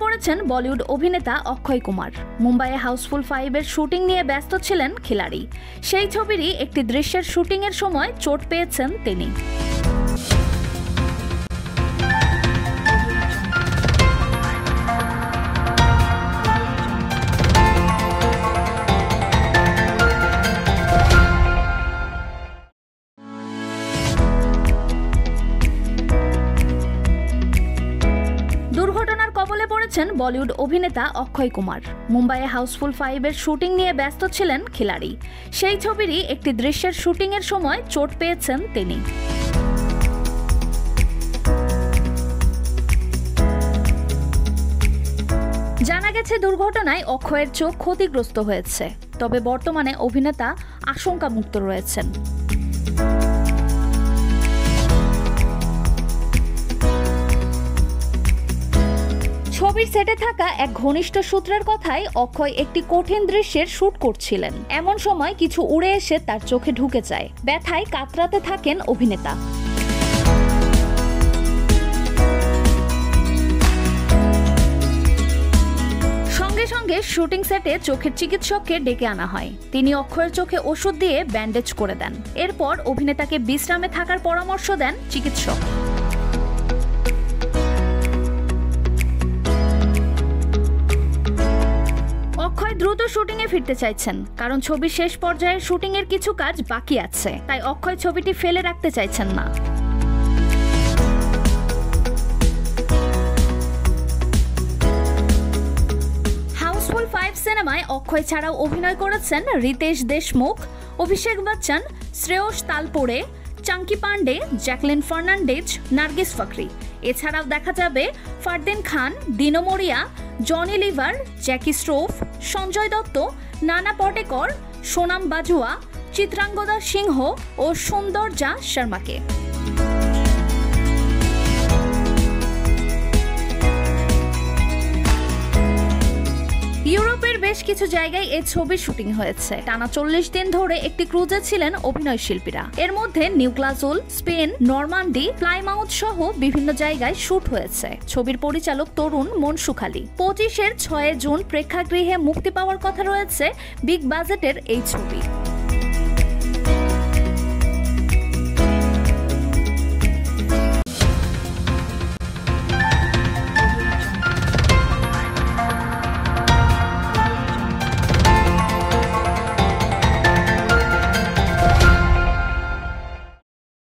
পড়েছেন বলিউড অভিনেতা অক্ষয় কুমার। মুম্বাইয়ে হাউসফুল 5-এর শুটিং নিয়ে ব্যস্ত ছিলেন খিলাড়ি। সেই ছবিরই একটি দৃশ্যের শুটিংয়ের সময় চোট পেয়েছেন তিনি। দুর্ঘটনার কবলে পড়েছেন বলিউড অভিনেতা অক্ষয় কুমার। মুম্বাইয়ে হাউসফুল 5-এর শুটিং নিয়ে ব্যস্ত ছিলেন খিলাড়ি। সেই ছবিরই একটি দৃশ্যের শুটিংয়ের সময় চোট পেয়েছেন তিনি। জানা গেছে, দুর্ঘটনায় অক্ষয়ের চোখ ক্ষতিগ্রস্ত হয়েছে। তবে বর্তমানে অভিনেতা আশঙ্কামুক্ত রয়েছেন। ছবির সেটে থাকা এক ঘনিষ্ঠ সূত্রের কথায় অক্ষয় একটি কঠিন দৃশ্যের শুট করছিলেন। এমন সময় কিছু উড়ে এসে তার চোখে ঢুকে যায়। ব্যথায় কাতরাতে থাকেন অভিনেতা। সঙ্গে সঙ্গে শুটিং সেটে চোখের চিকিৎসককে ডেকে আনা হয়। তিনি অক্ষয়ের চোখে ওষুধ দিয়ে ব্যান্ডেজ করে দেন। এরপর অভিনেতাকে বিশ্রামে থাকার পরামর্শ দেন চিকিৎসক। অক্ষয় দ্রুত শুটিংয়ে ফিরতে চাইছেন, কারণ ছবির শেষ পর্যায়ের শুটিংয়ের কিছু কাজ বাকি আছে। তাই অক্ষয় ছবিটি ফেলে রাখতে চাইছেন না। হাউসফুল 5 সিনেমায় অক্ষয় ছাড়াও অভিনয় করেছেন রিতেশ দেশমুখ, অভিষেক বচ্চন, শ্রেয়স তালপোড়ে, চাঙ্কি পান্ডে, জ্যাকলিন ফার্নান্ডেজ, নার্গিস ফাকরি। এছাড়াও দেখা যাবে ফারদিন খান, দিনো মরিয়া, জনি লিভার, জ্যাকি শ্রফ, সঞ্জয় দত্ত, নানা পটেকর, সোনাম বাজুয়া, চিত্রাঙ্গদা সিংহ ও সুন্দরজা শর্মাকে। ইউরোপের বেশ কিছু জায়গায় এই ছবির শুটিং হয়েছে। টানা 40 দিন ধরে একটি ক্রুজে ছিলেন অভিনয় শিল্পীরা। এর মধ্যে নিউক্লাসল, স্পেন, নরমান্ডি, প্লাইমাউথ সহ বিভিন্ন জায়গায় শুট হয়েছে। ছবির পরিচালক তরুণ মনসুখালী। 25-6 জুন প্রেক্ষাগৃহে মুক্তি পাওয়ার কথা রয়েছে বিগ বাজেটের এই ছবি।